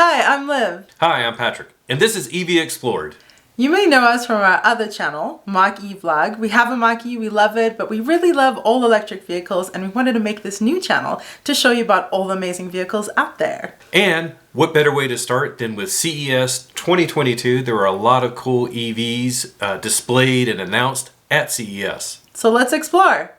Hi, I'm Liv. Hi, I'm Patrick, and this is EVexplored. You may know us from our other channel, Mach-E vlog. We have a Mach-E, we love it, but we really love all electric vehicles, and we wanted to make this new channel to show you about all the amazing vehicles out there. And what better way to start than with CES 2022? There were a lot of cool EVs displayed and announced at CES. So let's explore.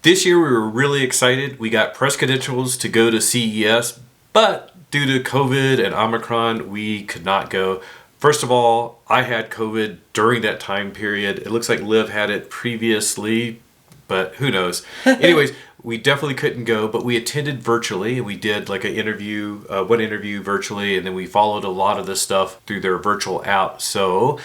This year we were really excited. We got press credentials to go to CES, but due to COVID and Omicron, we could not go. First of all, I had COVID during that time period. It looks like Liv had it previously, but who knows. Anyways, we definitely couldn't go, but we attended virtually, and we did like one interview virtually, and then we followed a lot of this stuff through their virtual app. So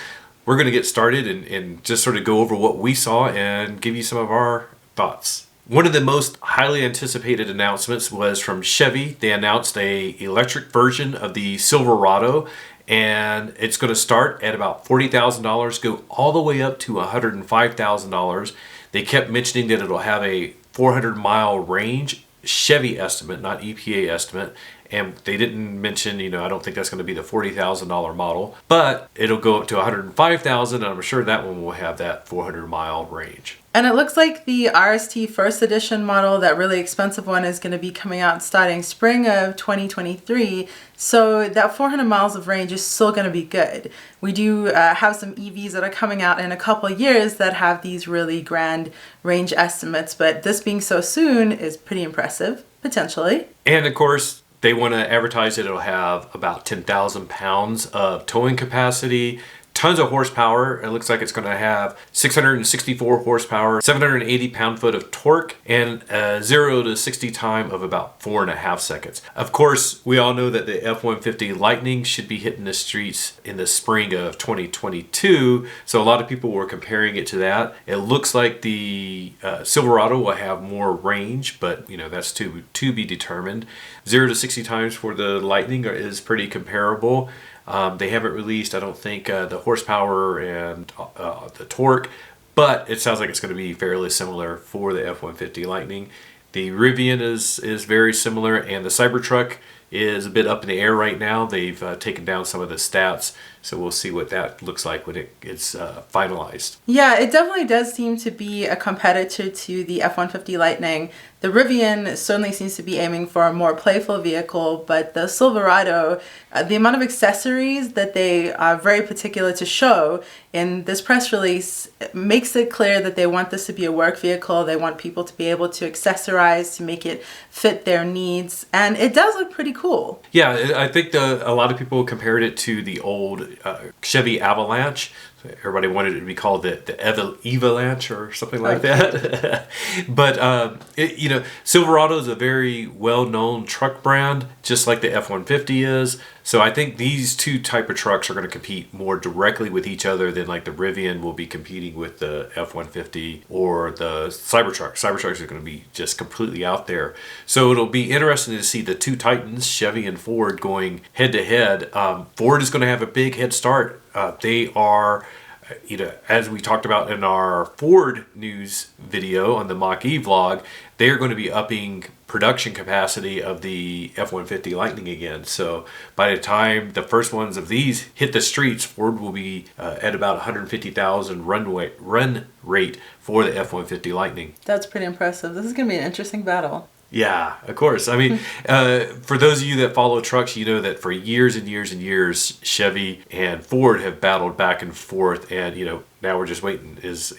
we're going to get started and just sort of go over what we saw and give you some of our thoughts. One of the most highly anticipated announcements was from Chevy. They announced a electric version of the Silverado, and it's going to start at about $40,000, go all the way up to $105,000. They kept mentioning that it'll have a 400-mile range, Chevy estimate, not EPA estimate. And they didn't mention, I don't think that's going to be the $40,000 model, but it'll go up to $105,000, and I'm sure that one will have that 400-mile range. And it looks like the RST First Edition model, that really expensive one, is going to be coming out starting spring of 2023. So that 400 miles of range is still going to be good. We do have some EVs that are coming out in a couple of years that have these really grand range estimates, but this being so soon is pretty impressive, potentially. And of course, they want to advertise that it'll have about 10,000 pounds of towing capacity, tons of horsepower. It looks like it's going to have 664 horsepower, 780 pound-foot of torque, and a 0 to 60 time of about 4.5 seconds. Of course, we all know that the F-150 Lightning should be hitting the streets in the spring of 2022, so a lot of people were comparing it to that. It looks like the Silverado will have more range, but that's to be determined. 0 to 60 times for the Lightning is pretty comparable. They haven't released, I don't think, the horsepower and the torque, but it sounds like it's going to be fairly similar for the F-150 Lightning. The Rivian is very similar, and the Cybertruck is a bit up in the air right now. They've taken down some of the stats, so we'll see what that looks like when it's finalized. Yeah, it definitely does seem to be a competitor to the F-150 Lightning. The Rivian certainly seems to be aiming for a more playful vehicle, but the Silverado, the amount of accessories that they are very particular to show in this press release makes it clear that they want this to be a work vehicle. They want people to be able to accessorize to make it fit their needs, and it does look pretty cool. Yeah, I think a lot of people compared it to the old Chevy Avalanche. Everybody wanted it to be called the EValanche or something like that. But, Silverado is a very well-known truck brand, just like the F-150 is. So I think these two type of trucks are going to compete more directly with each other than like the Rivian will be competing with the F-150 or the Cybertruck. Cybertrucks are going to be just completely out there. So it'll be interesting to see the two titans, Chevy and Ford, going head-to-head. Ford is going to have a big head start. They are, as we talked about in our Ford news video on the Mach-E vlog, they're going to be upping production capacity of the F-150 Lightning again. So by the time the first ones of these hit the streets, Ford will be at about 150,000 run rate for the F-150 Lightning. That's pretty impressive. This is going to be an interesting battle. Yeah, of course. I mean, for those of you that follow trucks, you know that for years and years and years, Chevy and Ford have battled back and forth, and now we're just waiting. Is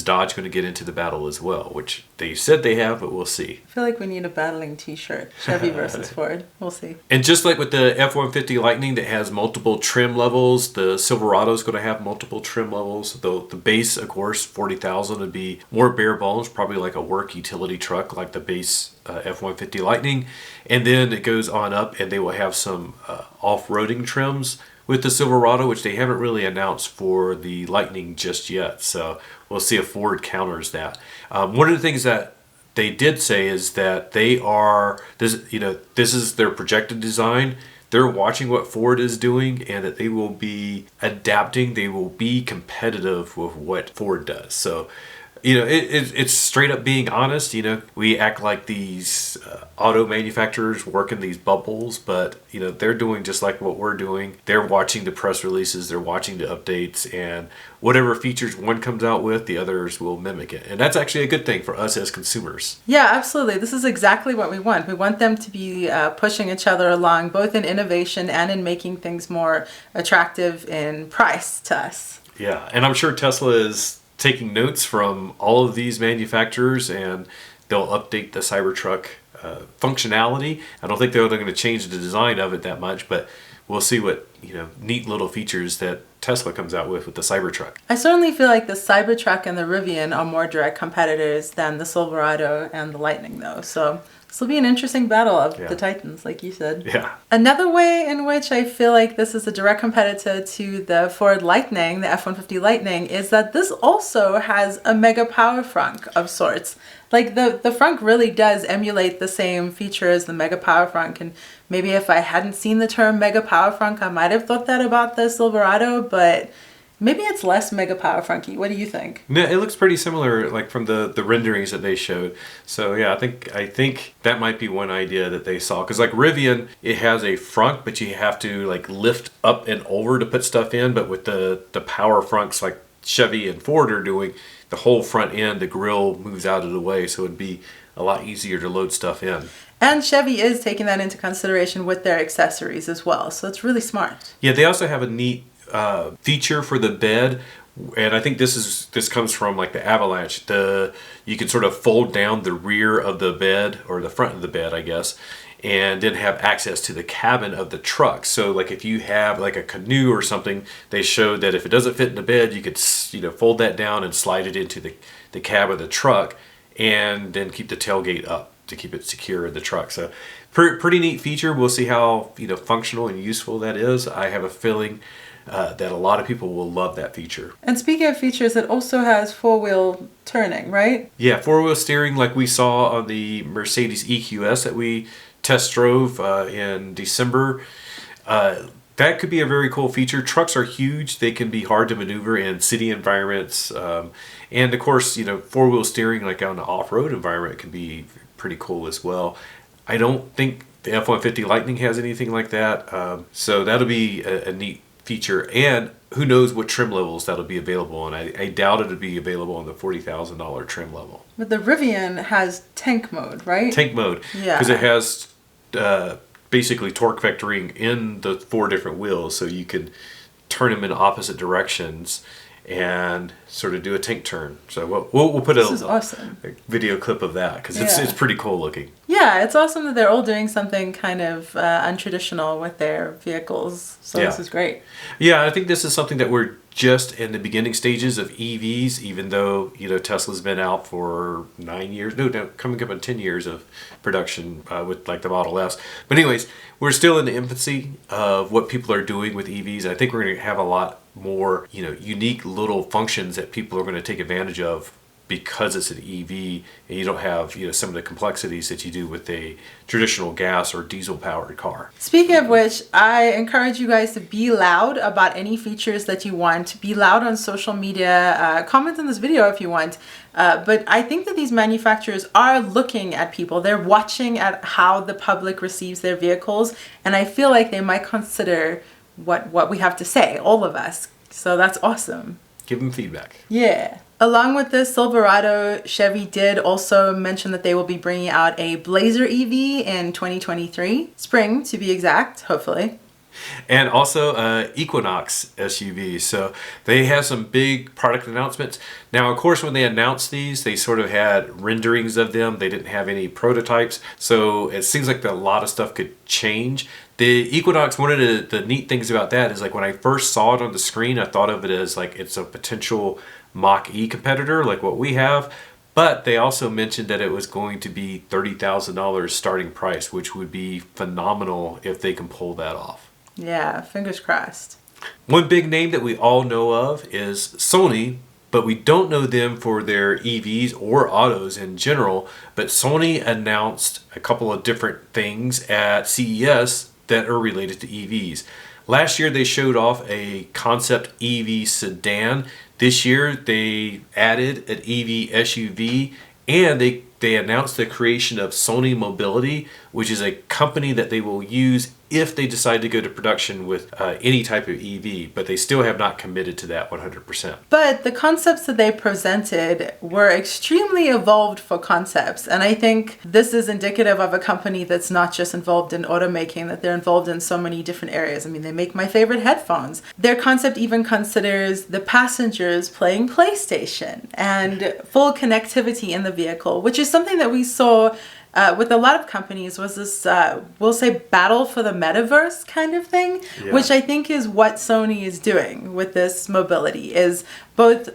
Dodge going to get into the battle as well? Which they said they have, but we'll see. I feel like we need a battling T-shirt, Chevy versus Ford. We'll see. And just like with the F-150 Lightning that has multiple trim levels, the Silverado is going to have multiple trim levels. The base, of course, 40,000 would be more bare bones, probably like a work utility truck, like the base F-150 Lightning. And then it goes on up, and they will have some off-roading trims with the Silverado, which they haven't really announced for the Lightning just yet. So we'll see if Ford counters that. One of the things that they did say is that they are, this is their projected design. They're watching what Ford is doing, and that they will be adapting. They will be competitive with what Ford does. So It's straight up being honest. We act like these auto manufacturers work in these bubbles, but they're doing just like what we're doing. They're watching the press releases, they're watching the updates, and whatever features one comes out with, the others will mimic it. And that's actually a good thing for us as consumers. Yeah, absolutely. This is exactly what we want. We want them to be pushing each other along, both in innovation and in making things more attractive in price to us. Yeah, and I'm sure Tesla is taking notes from all of these manufacturers, and they'll update the Cybertruck functionality. I don't think they're going to change the design of it that much, but we'll see what neat little features that Tesla comes out with the Cybertruck. I certainly feel like the Cybertruck and the Rivian are more direct competitors than the Silverado and the Lightning, though. So this will be an interesting battle of the Titans, like you said. Yeah. Another way in which I feel like this is a direct competitor to the Ford Lightning, the F-150 Lightning, is that this also has a mega power frunk of sorts. Like the frunk really does emulate the same feature as the mega power frunk, and maybe if I hadn't seen the term mega power frunk, I might have thought that about the Silverado, but maybe it's less mega power frunky. What do you think? No, it looks pretty similar, like from the renderings that they showed. So yeah, I think that might be one idea that they saw, because like Rivian, it has a frunk, but you have to like lift up and over to put stuff in. But with the power frunks like Chevy and Ford are doing, the whole front end, the grill moves out of the way, so it'd be a lot easier to load stuff in. And Chevy is taking that into consideration with their accessories as well, so it's really smart. Yeah, they also have a neat feature for the bed, and I think this comes from like the Avalanche. You can sort of fold down the rear of the bed, or the front of the bed, I guess, and then have access to the cabin of the truck. So like if you have like a canoe or something, they showed that if it doesn't fit in the bed, you could fold that down and slide it into the cab of the truck, and then keep the tailgate up to keep it secure in the truck. So pretty neat feature. We'll see how functional and useful that is. I have a feeling that a lot of people will love that feature. And speaking of features, it also has four-wheel turning, right? Yeah, four-wheel steering like we saw on the Mercedes EQS that we test drove in December. That could be a very cool feature. Trucks are huge. They can be hard to maneuver in city environments. And of course, four-wheel steering like on an off-road environment can be pretty cool as well. I don't think the F-150 Lightning has anything like that. So that'll be a neat feature. And who knows what trim levels that'll be available on. I doubt it'll be available on the $40,000 trim level. But the Rivian has tank mode, right? Tank mode. Yeah. Because it has basically torque vectoring in the 4 different wheels, so you can turn them in opposite directions and sort of do a tank turn. So we'll put awesome. a video clip of that, because it's pretty cool looking. Yeah, it's awesome that they're all doing something kind of untraditional with their vehicles. So This is great. Yeah, I think this is something that we're just in the beginning stages of EVs, even though Tesla's been out for 9 years, coming up on 10 years of production with like the Model S. But anyways, we're still in the infancy of what people are doing with EVs. I think we're going to have a lot more unique little functions that people are going to take advantage of because it's an EV, and you don't have some of the complexities that you do with a traditional gas or diesel powered car. Speaking of which, I encourage you guys to be loud about any features that you want. Be loud on social media. Comment on this video if you want. But I think that these manufacturers are looking at people. They're watching at how the public receives their vehicles, and I feel like they might consider what we have to say, all of us. So that's awesome. Give them feedback. Yeah. Along with this, Silverado, Chevy did also mention that they will be bringing out a Blazer EV in 2023. Spring, to be exact, hopefully. And also Equinox SUV. So they have some big product announcements. Now, of course, when they announced these, they sort of had renderings of them. They didn't have any prototypes. So it seems like a lot of stuff could change. The Equinox, one of the neat things about that is like when I first saw it on the screen, I thought of it as like it's a potential Mach-E competitor like what we have. But they also mentioned that it was going to be $30,000 starting price, which would be phenomenal if they can pull that off. Yeah, fingers crossed. One big name that we all know of is Sony, but we don't know them for their EVs or autos in general. But Sony announced a couple of different things at CES that are related to EVs. Last year they showed off a concept EV sedan This year they added an EV SUV, and they announced the creation of Sony Mobility, which is a company that they will use if they decide to go to production with any type of EV, but they still have not committed to that 100%. But the concepts that they presented were extremely evolved for concepts. And I think this is indicative of a company that's not just involved in automaking, that they're involved in so many different areas. I mean, they make my favorite headphones. Their concept even considers the passengers playing PlayStation and full connectivity in the vehicle, which is something that we saw with a lot of companies, was this, we'll say, battle for the metaverse kind of thing, which I think is what Sony is doing with this mobility, is both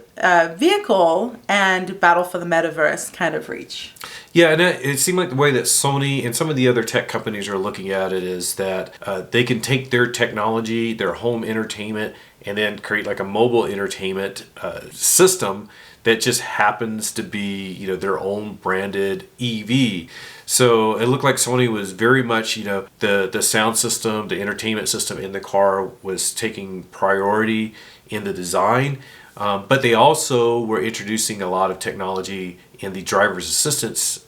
vehicle and battle for the metaverse kind of reach. Yeah, and it seemed like the way that Sony and some of the other tech companies are looking at it is that they can take their technology, their home entertainment, and then create like a mobile entertainment system that just happens to be, you know, their own branded EV. So it looked like Sony was very much, you know, the sound system, the entertainment system in the car was taking priority in the design. But they also were introducing a lot of technology in the driver's assistance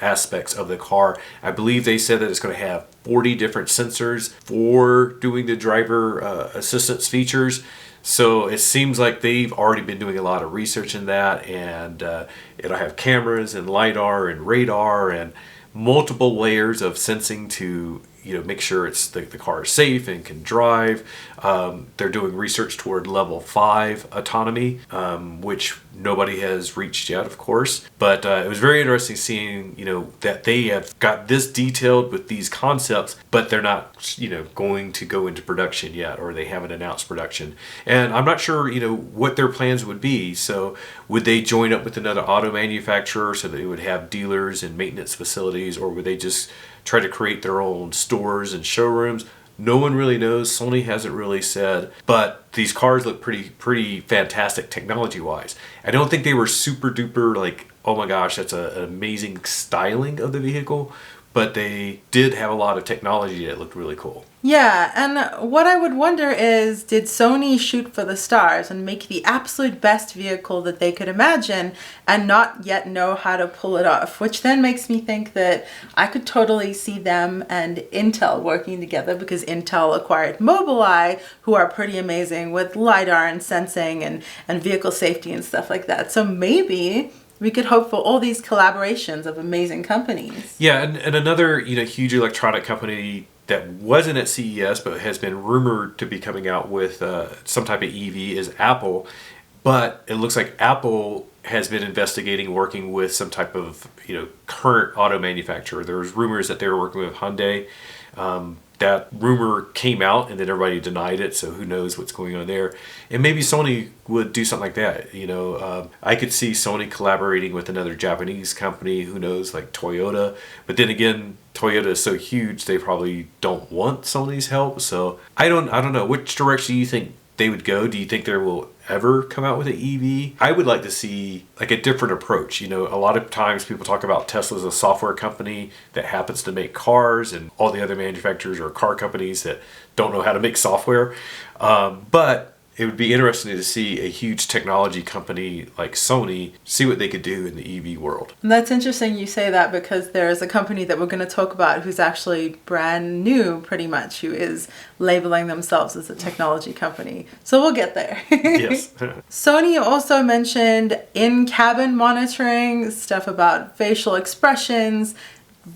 aspects of the car. I believe they said that it's going to have 40 different sensors for doing the driver assistance features. So it seems like they've already been doing a lot of research in that, and it'll have cameras and LiDAR and radar and multiple layers of sensing to, you know, make sure it's the car is safe and can drive. They're doing research toward level 5 autonomy, which nobody has reached yet, of course. But it was very interesting seeing, you know, that they have got this detailed with these concepts, but they're not, you know, going to go into production yet, or they haven't announced production. And I'm not sure, you know, what their plans would be. So would they join up with another auto manufacturer so that they would have dealers and maintenance facilities, or would they just try to create their own stores and showrooms? No one really knows. Sony hasn't really said, but these cars look pretty fantastic technology-wise. I don't think they were super duper like, oh my gosh, that's an amazing styling of the vehicle, but they did have a lot of technology that looked really cool. Yeah, and what I would wonder is, did Sony shoot for the stars and make the absolute best vehicle that they could imagine and not yet know how to pull it off? Which then makes me think that I could totally see them and Intel working together, because Intel acquired Mobileye, who are pretty amazing with LiDAR and sensing and vehicle safety and stuff like that. So maybe we could hope for all these collaborations of amazing companies. Yeah, and another, you know, huge electronic company that wasn't at CES but has been rumored to be coming out with some type of EV is Apple. But it looks like Apple has been investigating working with some type of, you know, current auto manufacturer. There was rumors that they were working with Hyundai. That rumor came out and then everybody denied it, so who knows what's going on there. And maybe Sony would do something like that. You know, I could see Sony collaborating with another Japanese company, who knows, like Toyota. But then again, Toyota is so huge, they probably don't want Sony's help. So I don't know. Which direction do you think they would go? Do you think there will ever come out with an EV? I would like to see like a different approach. You know, a lot of times people talk about Tesla as a software company that happens to make cars, and all the other manufacturers are car companies that don't know how to make software. But it would be interesting to see a huge technology company like Sony see what they could do in the EV world. And that's interesting you say that, because there's a company that we're going to talk about who's actually brand new, pretty much, who is labeling themselves as a technology company. So we'll get there. Yes. Sony also mentioned in-cabin monitoring, stuff about facial expressions.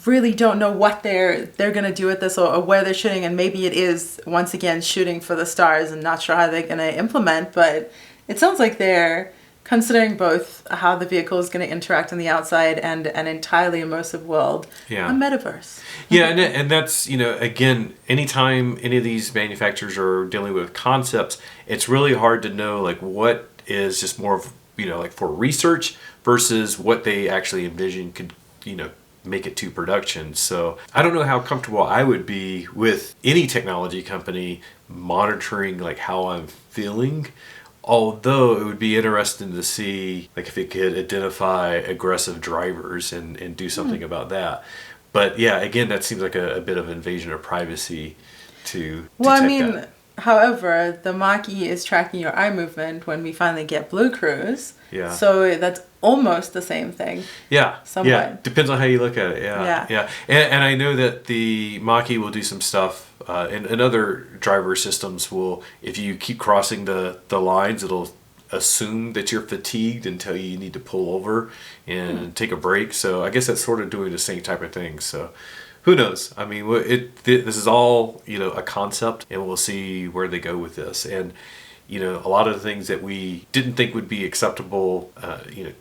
Really don't know what they're going to do with this, or where they're shooting, and maybe it is once again shooting for the stars and not sure how they're going to implement, but it sounds like they're considering both how the vehicle is going to interact on the outside and an entirely immersive world, a metaverse. Yeah, and that's, you know, again, anytime any of these manufacturers are dealing with concepts, it's really hard to know like what is just more of, you know, like for research versus what they actually envision could, you know, make it to production. So I don't know how comfortable I would be with any technology company monitoring like how I'm feeling, although it would be interesting to see like if it could identify aggressive drivers and do something about that. But yeah, again, that seems like a bit of invasion of privacy to well, detect I mean, that. However, the Mach-E is tracking your eye movement when we finally get Blue Cruise. Yeah. So that's almost the same thing. Yeah. Somewhat. Yeah. Depends on how you look at it. Yeah. Yeah. And I know that the Mach-E will do some stuff, and other driver systems will, if you keep crossing the lines, it'll assume that you're fatigued and tell you need to pull over and take a break. So I guess that's sort of doing the same type of thing. So who knows? I mean, this is all, a concept, and we'll see where they go with this. And a lot of the things that we didn't think would be acceptable,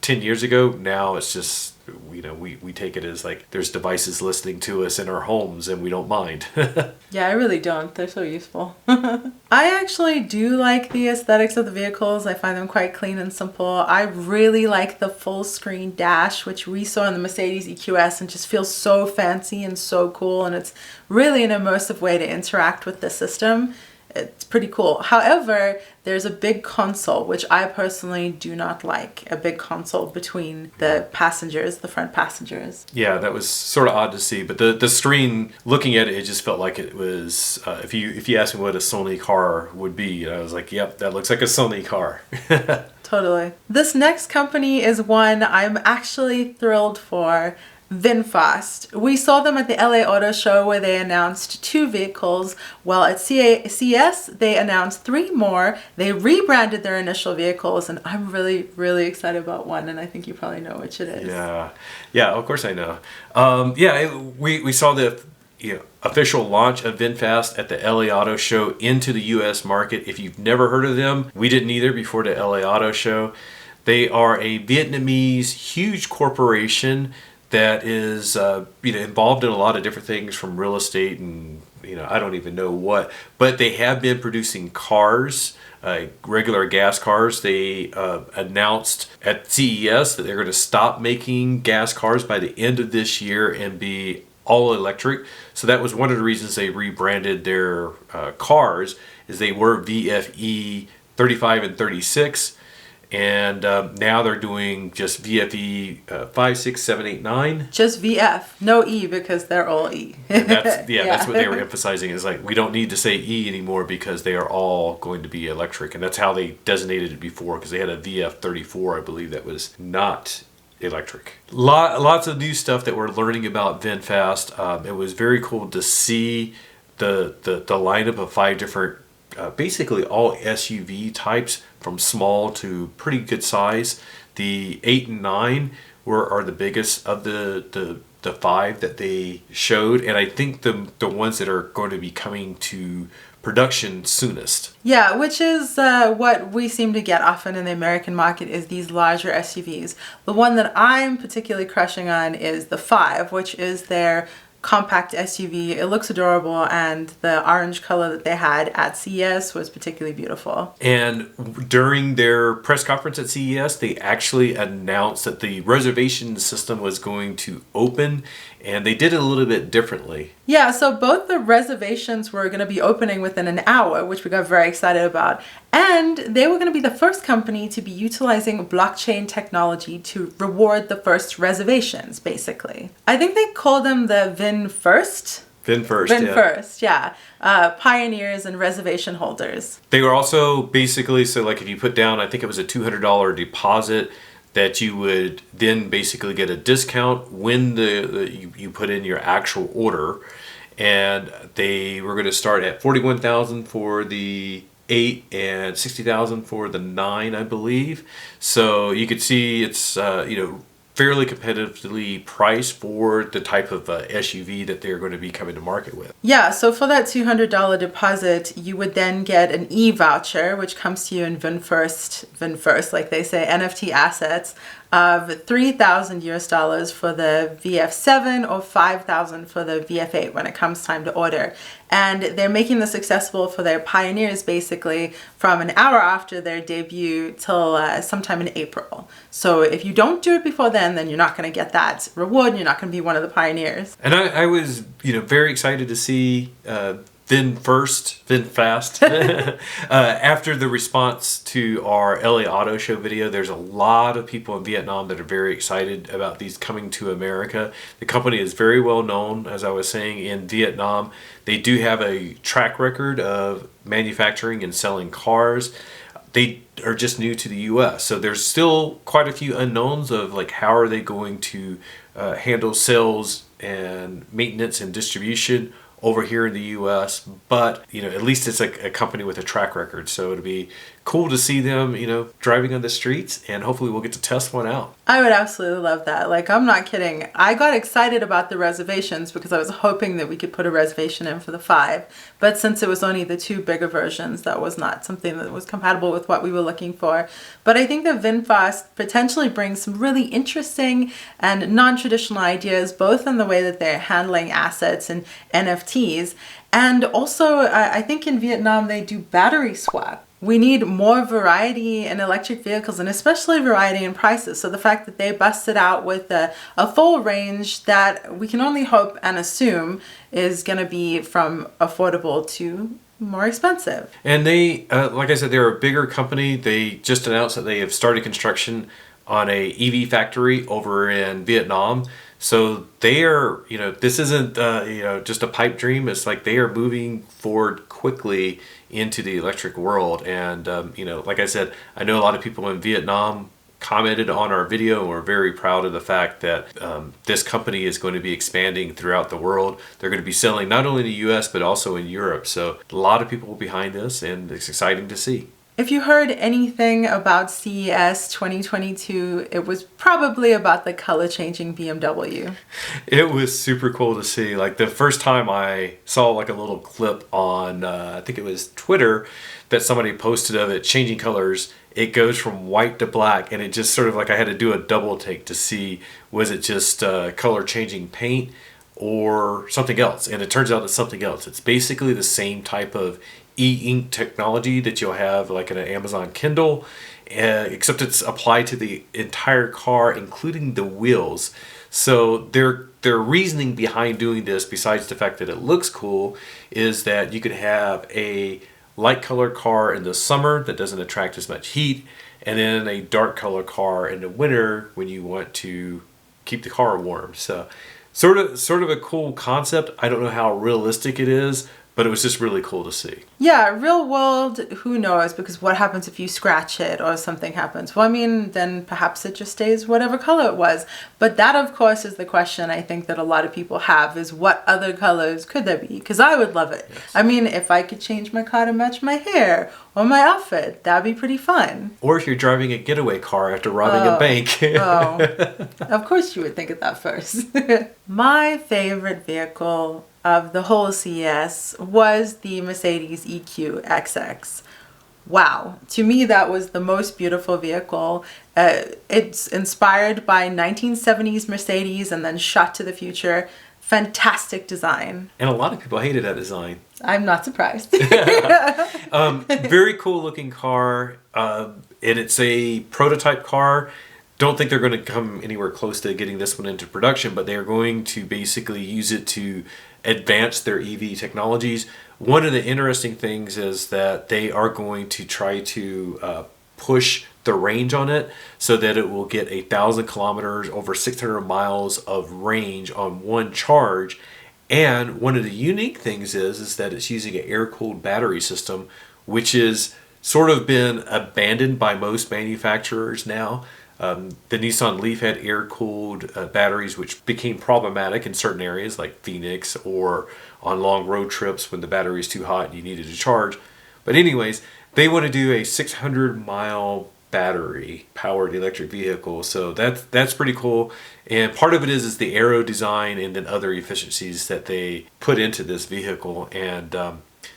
10 years ago, now it's just, we take it as like there's devices listening to us in our homes and we don't mind. Yeah, I really don't. They're so useful. I actually do like the aesthetics of the vehicles. I find them quite clean and simple. I really like the full screen dash, which we saw in the Mercedes EQS, and just feels so fancy and so cool. And it's really an immersive way to interact with the system. It's pretty cool. However, there's a big console, which I personally do not like. A big console between the passengers, the front passengers. Yeah, that was sort of odd to see. But the screen, looking at it, it just felt like it was, if you asked me what a Sony car would be, I was like, yep, that looks like a Sony car. Totally. This next company is one I'm actually thrilled for. VinFast. We saw them at the LA Auto Show where they announced 2 vehicles. Well, at CES, they announced 3 more. They rebranded their initial vehicles, and I'm really, really excited about one, and I think you probably know which it is. Yeah, of course I know. We saw the official launch of VinFast at the LA Auto Show into the US market. If you've never heard of them, we didn't either before the LA Auto Show. They are a Vietnamese huge corporation that is involved in a lot of different things, from real estate and I don't even know what, but they have been producing cars, regular gas cars. They announced at CES that they're going to stop making gas cars by the end of this year and be all electric. So that was one of the reasons they rebranded their cars, is they were VFE 35 and 36. And now they're doing just VFE 5, 6, 7, 8, 9. Just VF, no E, because they're all E. That's what they were emphasizing, is like, we don't need to say E anymore because they are all going to be electric. And that's how they designated it before, because they had a VF 34, I believe, that was not electric. Lots of new stuff that we're learning about VinFast. It was very cool to see the lineup of 5 different, basically all SUV types, from small to pretty good size. The 8 and 9 are the biggest of the 5 that they showed, and I think the ones that are going to be coming to production soonest. Yeah, which is what we seem to get often in the American market, is these larger SUVs. The one that I'm particularly crushing on is the 5, which is their compact SUV. It looks adorable, and the orange color that they had at CES was particularly beautiful. And during their press conference at CES, they actually announced that the reservation system was going to open, and they did it a little bit differently. Yeah, so both the reservations were going to be opening within an hour, which we got very excited about. And they were going to be the first company to be utilizing blockchain technology to reward the first reservations, basically. I think they call them the VinFast. VinFast, yeah. Pioneers and reservation holders. They were also basically, so like if you put down, I think it was a $200 deposit, that you would then basically get a discount when you put in your actual order. And they were going to start at $41,000 for the 8 and $60,000 for the 9, I believe. So you could see it's fairly competitively priced for the type of SUV that they're going to be coming to market with. Yeah, so for that $200 deposit, you would then get an e-voucher, which comes to you in VinFast, like they say, NFT assets, of $3,000 for the VF7 or $5,000 for the VF8 when it comes time to order. And they're making this accessible for their pioneers, basically, from an hour after their debut till sometime in April. So if you don't do it before then you're not going to get that reward, and you're not going to be one of the pioneers. And I was very excited to see VinFast. After the response to our LA Auto Show video, there's a lot of people in Vietnam that are very excited about these coming to America. The company is very well known, as I was saying, in Vietnam. They do have a track record of manufacturing and selling cars. They are just new to the U.S., so there's still quite a few unknowns of like how are they going to handle sales and maintenance and distribution over here in the U.S., but at least it's like a company with a track record, so it'll be cool to see them driving on the streets, and hopefully we'll get to test one out. I would absolutely love that. Like, I'm not kidding. I got excited about the reservations because I was hoping that we could put a reservation in for the 5, but since it was only the 2 bigger versions, that was not something that was compatible with what we were looking for. But I think that VinFast potentially brings some really interesting and non-traditional ideas, both in the way that they're handling assets and NFTs, and also I think in Vietnam they do battery swap. We need more variety in electric vehicles, and especially variety in prices. So the fact that they busted out with a full range that we can only hope and assume is going to be from affordable to more expensive. And they, like I said, they're a bigger company. They just announced that they have started construction on a EV factory over in Vietnam. So they are, this isn't, just a pipe dream. It's like they are moving forward quickly into the electric world. And, like I said, I know a lot of people in Vietnam commented on our video, and we're very proud of the fact that this company is going to be expanding throughout the world. They're going to be selling not only in the US, but also in Europe. So a lot of people behind this, and it's exciting to see. If you heard anything about CES 2022, it was probably about the color-changing BMW. It was super cool to see. Like the first time I saw like a little clip on, I think it was Twitter, that somebody posted of it changing colors. It goes from white to black, and it just sort of like I had to do a double take to see, was it just color-changing paint or something else? And it turns out it's something else. It's basically the same type of e-ink technology that you'll have like in an Amazon Kindle, except it's applied to the entire car, including the wheels. So their reasoning behind doing this, besides the fact that it looks cool, is that you could have a light colored car in the summer that doesn't attract as much heat, and then a dark colored car in the winter when you want to keep the car warm. So sort of a cool concept. I don't know how realistic it is, but it was just really cool to see. Yeah, real world, who knows? Because what happens if you scratch it or something happens? Well, I mean, then perhaps it just stays whatever color it was. But that, of course, is the question I think that a lot of people have, is what other colors could there be? Because I would love it. Yes. I mean, if I could change my car to match my hair or my outfit, that'd be pretty fun. Or if you're driving a getaway car after robbing a bank. Of course you would think of that first. My favorite vehicle of the whole CES was the Mercedes EQXX. Wow. To me, that was the most beautiful vehicle. It's inspired by 1970s Mercedes and then shot to the future. Fantastic design. And a lot of people hated that design. I'm not surprised. Very cool looking car. And it's a prototype car. Don't think they're going to come anywhere close to getting this one into production, but they are going to basically use it to advance their EV technologies. One of the interesting things is that they are going to try to push the range on it so that it will get 1,000 kilometers, over 600 miles of range on one charge. And one of the unique things is that it's using an air-cooled battery system, which is sort of been abandoned by most manufacturers now. The Nissan Leaf had air-cooled batteries, which became problematic in certain areas like Phoenix or on long road trips when the battery is too hot and you needed to charge. But anyways, they want to do a 600-mile battery-powered electric vehicle, so that's pretty cool. And part of it is the aero design and then other efficiencies that they put into this vehicle. And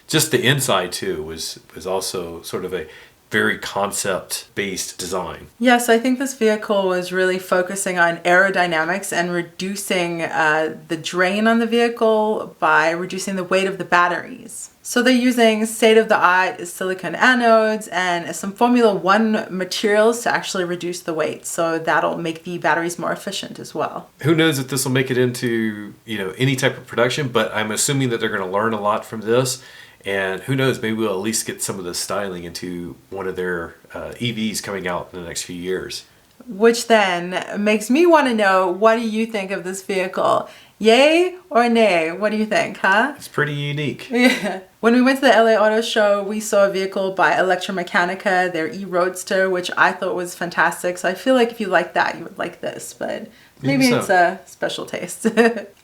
just the inside, too, was also sort of a very concept-based design. Yes, I think this vehicle was really focusing on aerodynamics and reducing the drain on the vehicle by reducing the weight of the batteries. So they're using state-of-the-art silicon anodes and some Formula One materials to actually reduce the weight. So that'll make the batteries more efficient as well. Who knows if this will make it into, any type of production, but I'm assuming that they're going to learn a lot from this. And who knows, maybe we'll at least get some of the styling into one of their EVs coming out in the next few years. Which then makes me want to know, what do you think of this vehicle? Yay or nay? What do you think, huh? It's pretty unique. Yeah. When we went to the LA Auto Show, we saw a vehicle by Electromechanica, their e-Roadster, which I thought was fantastic. So I feel like if you like that, you would like this, but maybe it's a special taste.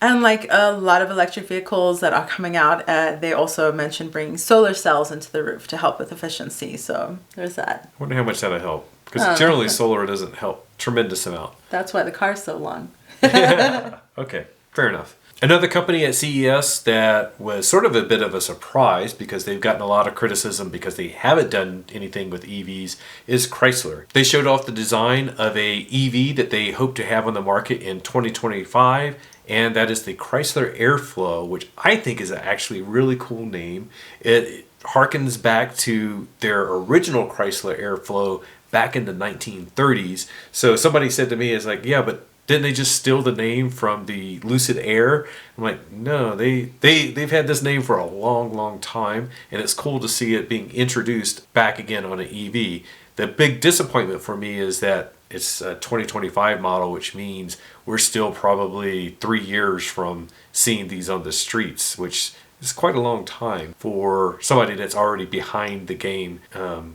And like a lot of electric vehicles that are coming out, they also mentioned bringing solar cells into the roof to help with efficiency. So there's that. I wonder how much that'll help. Because generally solar doesn't help tremendous amount. That's why the car's so long. Yeah. Okay, fair enough. Another company at CES that was sort of a bit of a surprise because they've gotten a lot of criticism because they haven't done anything with EVs is Chrysler. They showed off the design of a EV that they hope to have on the market in 2025, and that is the Chrysler Airflow, which I think is actually a really cool name. It harkens back to their original Chrysler Airflow back in the 1930s. So somebody said to me, it's like, yeah, but didn't they just steal the name from the Lucid Air? I'm like, no, they've had this name for a long, long time, and it's cool to see it being introduced back again on an EV. The big disappointment for me is that it's a 2025 model, which means we're still probably 3 years from seeing these on the streets, which is quite a long time for somebody that's already behind the game,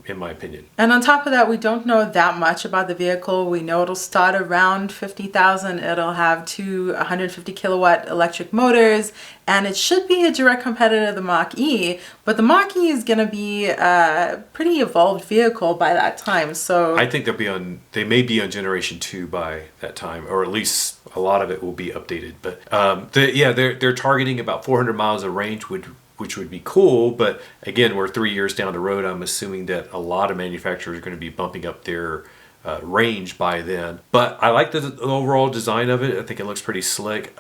in my opinion. And on top of that, we don't know that much about the vehicle. We know it'll start around $50,000. It'll have two 150 kilowatt electric motors, and it should be a direct competitor to the Mach-E. But the Mach-E is going to be a pretty evolved vehicle by that time. So I think they may be on generation 2 by that time, or at least a lot of it will be updated. But they're targeting about 400 miles of range, which would be cool. But again, we're 3 years down the road. I'm assuming that a lot of manufacturers are going to be bumping up their range by then. But I like the overall design of it. I think it looks pretty slick.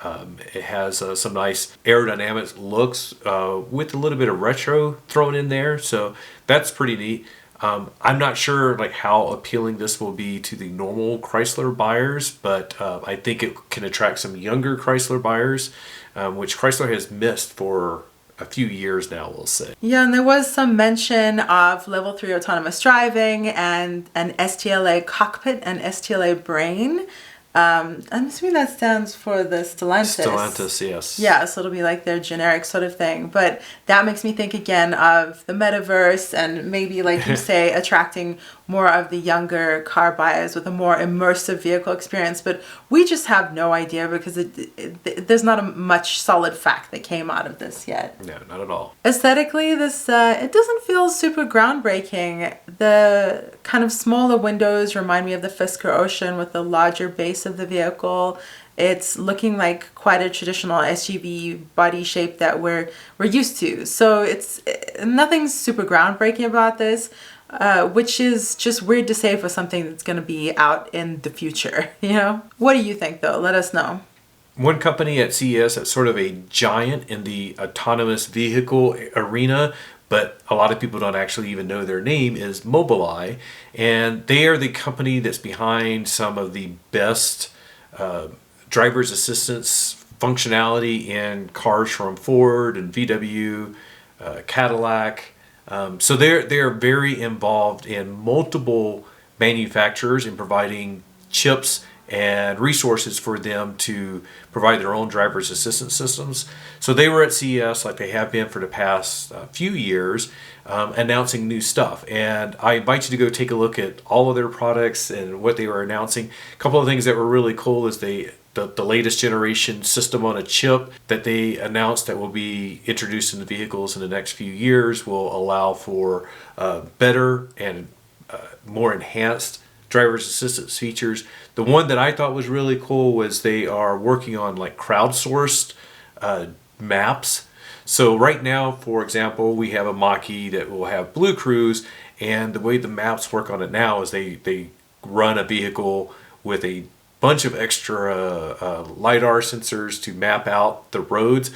It has some nice aerodynamic looks with a little bit of retro thrown in there. So that's pretty neat. I'm not sure like how appealing this will be to the normal Chrysler buyers, but I think it can attract some younger Chrysler buyers, which Chrysler has missed for a few years now, we'll say. Yeah, and there was some mention of level 3 autonomous driving and an STLA cockpit and STLA brain. I'm assuming that stands for the Stellantis. Stellantis, yes. Yeah, so it'll be like their generic sort of thing. But that makes me think again of the metaverse and maybe, like you say, attracting more of the younger car buyers with a more immersive vehicle experience. But we just have no idea because there's not a much solid fact that came out of this yet. No, not at all. Aesthetically, this it doesn't feel super groundbreaking. The kind of smaller windows remind me of the Fisker Ocean with the larger base of the vehicle. It's looking like quite a traditional SUV body shape that we're used to. So it's nothing super groundbreaking about this, which is just weird to say for something that's going to be out in the future, you know? What do you think though? Let us know. One company at CES that's sort of a giant in the autonomous vehicle arena, but a lot of people don't actually even know their name, is Mobileye. And they are the company that's behind some of the best driver's assistance functionality in cars from Ford and VW, Cadillac. So they're very involved in multiple manufacturers in providing chips and resources for them to provide their own driver's assistance systems. So they were at CES like they have been for the past few years, announcing new stuff. And I invite you to go take a look at all of their products and what they were announcing. A couple of things that were really cool is the latest generation system on a chip that they announced that will be introduced in the vehicles in the next few years will allow for better and more enhanced driver's assistance features. The one that I thought was really cool was they are working on like crowdsourced maps. So right now, for example, we have a Mach-E that will have Blue Cruise, and the way the maps work on it now is they run a vehicle with a bunch of extra LiDAR sensors to map out the roads.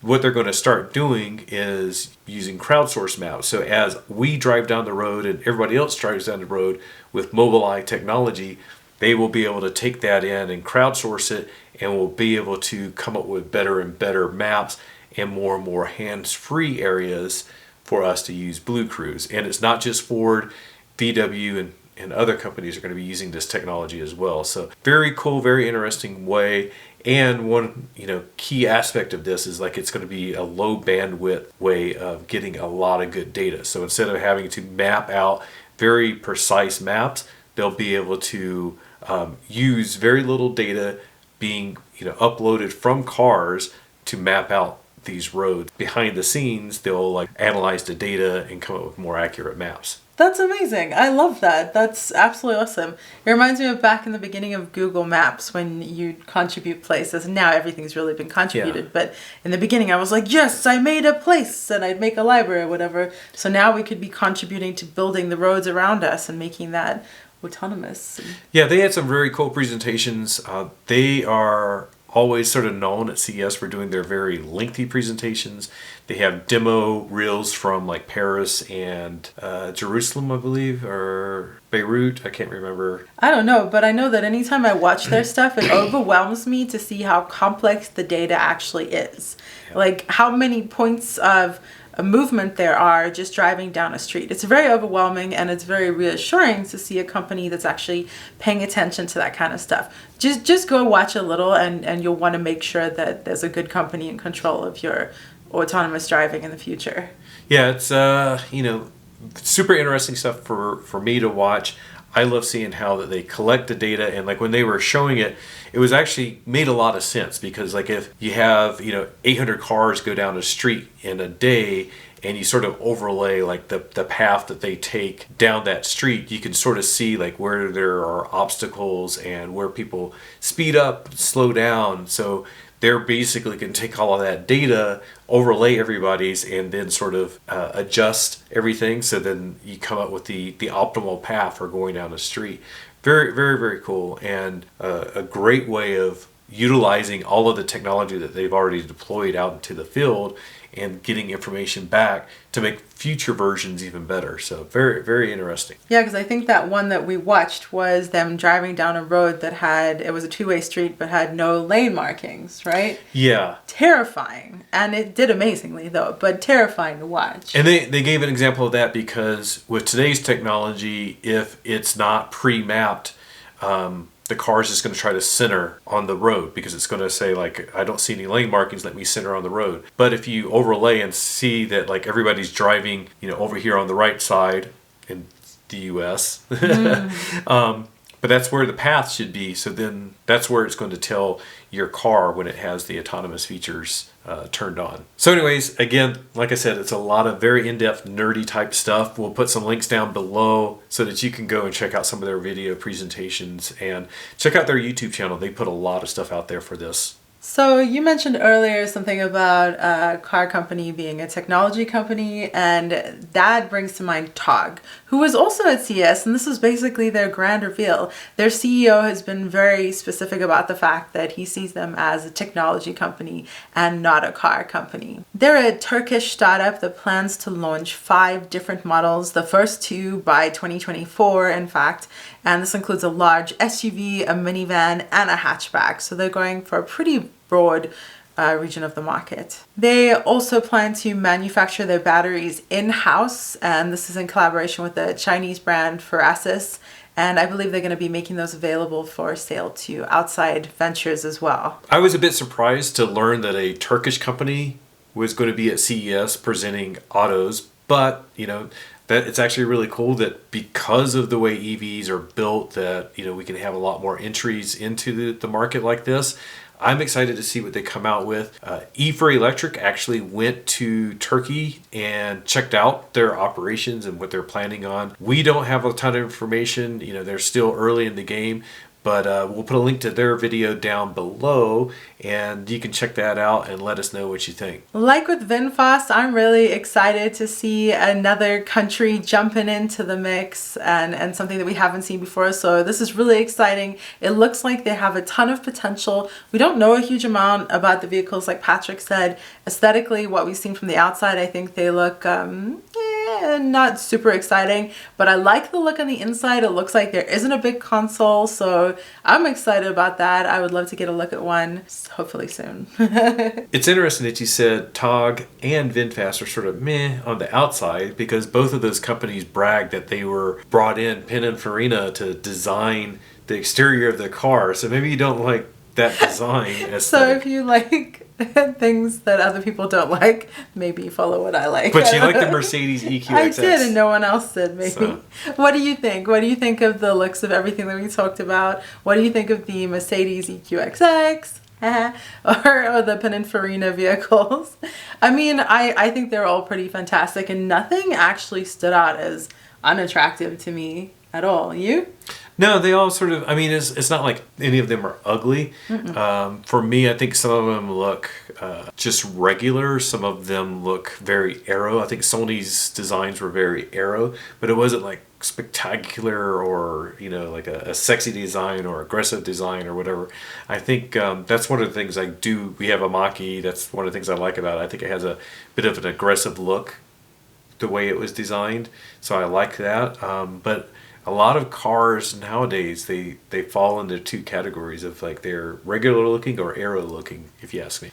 what they're going to start doing is using crowdsourced maps. So as we drive down the road and everybody else drives down the road with Mobileye technology, they will be able to take that in and crowdsource it, and will be able to come up with better and better maps and more hands-free areas for us to use Blue Cruise. And it's not just Ford, VW, and other companies are going to be using this technology as well. So very cool, very interesting way. And one, key aspect of this is like it's going to be a low bandwidth way of getting a lot of good data. So instead of having to map out very precise maps, they'll be able to use very little data being uploaded from cars to map out these roads. Behind the scenes, they'll like analyze the data and come up with more accurate maps. That's amazing. I love that. That's absolutely awesome. It reminds me of back in the beginning of Google Maps when you contribute places. Now everything's really been contributed. Yeah. But in the beginning I was like, yes, I made a place, and I'd make a library or whatever. So now we could be contributing to building the roads around us and making that autonomous. Yeah, they had some very cool presentations. They are always sort of known at CES for doing their very lengthy presentations. They have demo reels from like Paris and Jerusalem, I believe, or Beirut. I can't remember. I don't know, but I know that anytime I watch their stuff, it overwhelms me to see how complex the data actually is. Yeah. Like how many points of a movement there are just driving down a street. It's very overwhelming, and it's very reassuring to see a company that's actually paying attention to that kind of stuff. Just go watch a little, and you'll want to make sure that there's a good company in control of your autonomous driving in the future. Yeah, it's super interesting stuff for me to watch. I love seeing how that they collect the data, and like when they were showing it, it was actually made a lot of sense, because like if you have 800 cars go down a street in a day, and you sort of overlay like the path that they take down that street, you can sort of see like where there are obstacles and where people speed up, slow down. So they're basically going to take all of that data, overlay everybody's, and then sort of adjust everything. So then you come up with the optimal path for going down the street. Very, very, very cool, and a great way of utilizing all of the technology that they've already deployed out into the field and getting information back to make future versions even better. So very, very interesting. Yeah, because I think that one that we watched was them driving down a road that it was a two-way street but had no lane markings, right? Yeah. Terrifying. And it did amazingly though, but terrifying to watch. And they gave an example of that because with today's technology, if it's not pre-mapped, the car is just going to try to center on the road, because it's going to say like, I don't see any lane markings, let me center on the road. But if you overlay and see that like everybody's driving, over here on the right side in the US, but that's where the path should be. So then that's where it's going to tell your car when it has the autonomous features turned on. So anyways, again, like I said, it's a lot of very in-depth nerdy type stuff. We'll put some links down below so that you can go and check out some of their video presentations and check out their YouTube channel. They put a lot of stuff out there for this. So you mentioned earlier something about a car company being a technology company, and that brings to mind TOGG, who was also at CES, and this was basically their grand reveal. Their CEO has been very specific about the fact that he sees them as a technology company and not a car company. They're a Turkish startup that plans to launch 5 different models, the first 2 by 2024, in fact, and this includes a large SUV, a minivan, and a hatchback. So they're going for a pretty broad region of the market. They also plan to manufacture their batteries in-house, and this is in collaboration with the Chinese brand Ferasis, and I believe they're going to be making those available for sale to outside ventures as well. I was a bit surprised to learn that a Turkish company was going to be at CES presenting autos, but that it's actually really cool that because of the way EVs are built, that we can have a lot more entries into the market like this. I'm excited to see what they come out with. E4Electric actually went to Turkey and checked out their operations and what they're planning on. We don't have a ton of information. They're still early in the game, But we'll put a link to their video down below, and you can check that out and let us know what you think. Like with VinFast, I'm really excited to see another country jumping into the mix and something that we haven't seen before. So this is really exciting. It looks like they have a ton of potential. We don't know a huge amount about the vehicles, like Patrick said. Aesthetically, what we've seen from the outside, I think they look not super exciting, but I like the look on the inside. It looks like there isn't a big console, so I'm excited about that. I would love to get a look at one, hopefully soon. It's interesting that you said TOGG and VinFast are sort of meh on the outside, because both of those companies bragged that they were brought in Pininfarina to design the exterior of the car. So maybe you don't like that design aesthetic. So if you like things that other people don't like, maybe follow what I like. But you like the Mercedes EQXX. I did, and no one else did, maybe. So. What do you think? What do you think of the looks of everything that we talked about? What do you think of the Mercedes EQXX? or the Pininfarina vehicles? I mean, I think they're all pretty fantastic, and nothing actually stood out as unattractive to me at all. You? No, they all sort of, I mean, it's not like any of them are ugly. For me, I think some of them look just regular. Some of them look very aero. I think Sony's designs were very aero, but it wasn't like spectacular or, you know, like a sexy design or aggressive design or whatever. I think that's one of the things I do. We have a Mach-E. That's one of the things I like about it. I think it has a bit of an aggressive look, the way it was designed. So I like that. But a lot of cars nowadays, they fall into two categories of like they're regular looking or aero looking, if you ask me.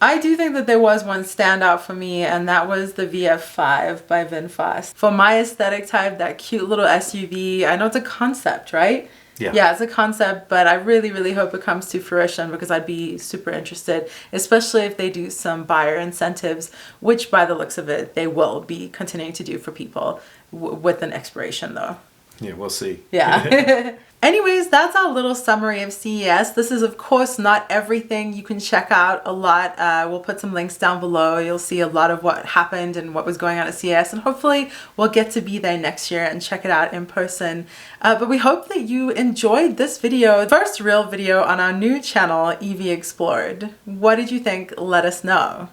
I do think that there was one standout for me, and that was the VF5 by VinFast. For my aesthetic type, that cute little SUV, I know it's a concept, right? Yeah, it's a concept, but I really, really hope it comes to fruition, because I'd be super interested, especially if they do some buyer incentives, which by the looks of it, they will be continuing to do for people with an expiration though. Yeah, we'll see. Yeah. Anyways, that's our little summary of CES. This is, of course, not everything. You can check out a lot. We'll put some links down below. You'll see a lot of what happened and what was going on at CES. And hopefully we'll get to be there next year and check it out in person. But we hope that you enjoyed this video. First real video on our new channel, EVexplored. What did you think? Let us know.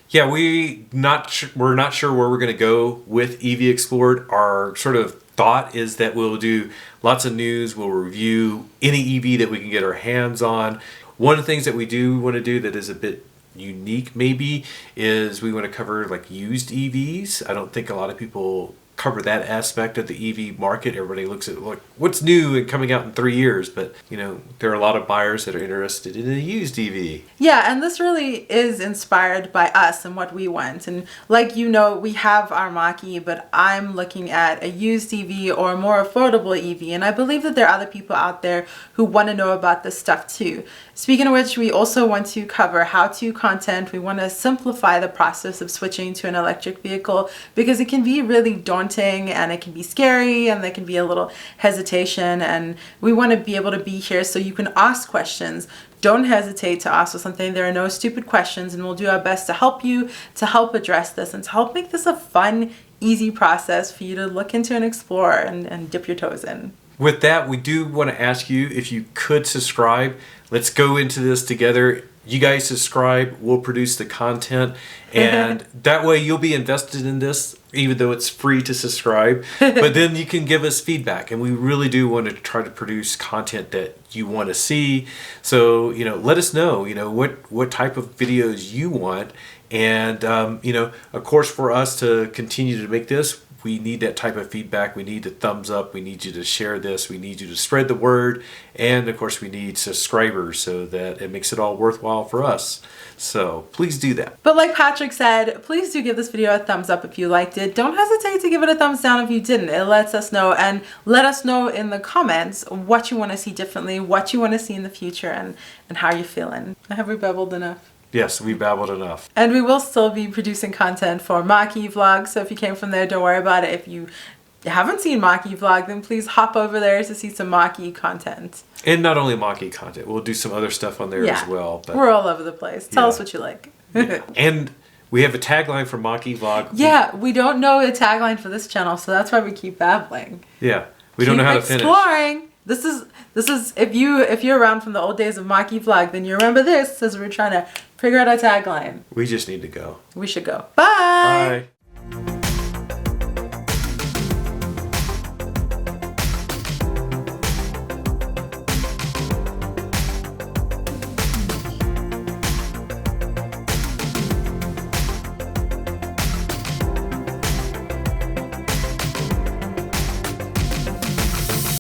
Yeah, we're not sure where we're going to go with EVexplored. Our sort of thought is that we'll do lots of news. We'll review any EV that we can get our hands on. One of the things that we do want to do that is a bit unique maybe is we want to cover like used EVs. I don't think a lot of people cover that aspect of the EV market. Everybody looks at like what's new and coming out in 3 years, but you know, there are a lot of buyers that are interested in a used EV. Yeah, and this really is inspired by us and what we want. And like, you know, we have our Mach-E, but I'm looking at a used EV or a more affordable EV, and I believe that there are other people out there who want to know about this stuff too. Speaking of which, we also want to cover how-to content. We want to simplify the process of switching to an electric vehicle, because it can be really daunting and it can be scary and there can be a little hesitation, and we want to be able to be here so you can ask questions. Don't hesitate to ask us something. There are no stupid questions, and we'll do our best to help you, to help address this, and to help make this a fun, easy process for you to look into and explore and dip your toes in. With that, we do want to ask you if you could subscribe. Let's go into this together. You guys subscribe, we'll produce the content, and that way you'll be invested in this, even though it's free to subscribe. But then you can give us feedback, and we really do want to try to produce content that you want to see. So, you know, let us know, you know, what type of videos you want. And, you know, of course, for us to continue to make this, we need that type of feedback. We need a thumbs up. We need you to share this. We need you to spread the word. And of course, we need subscribers so that it makes it all worthwhile for us. So please do that. But like Patrick said, please do give this video a thumbs up if you liked it. Don't hesitate to give it a thumbs down if you didn't. It lets us know, and let us know in the comments what you want to see differently, what you want to see in the future, and how you're feeling. Have we babbled enough? Yes, we babbled enough. And we will still be producing content for Mach-E vlog, so if you came from there, don't worry about it. If you haven't seen Mach-E vlog, then please hop over there to see some Mach-E content. And not only Mach-E content, we'll do some other stuff on there as well. But we're all over the place. Tell us what you like. And we have a tagline for Mach-E vlog. Yeah, we don't know a tagline for this channel, so that's why we keep babbling. Yeah, we don't know how to finish. Exploring. This is if you're around from the old days of Mach-E vlog, then you remember this as we're trying to figure out our tagline. We just need to go. We should go. Bye. Bye.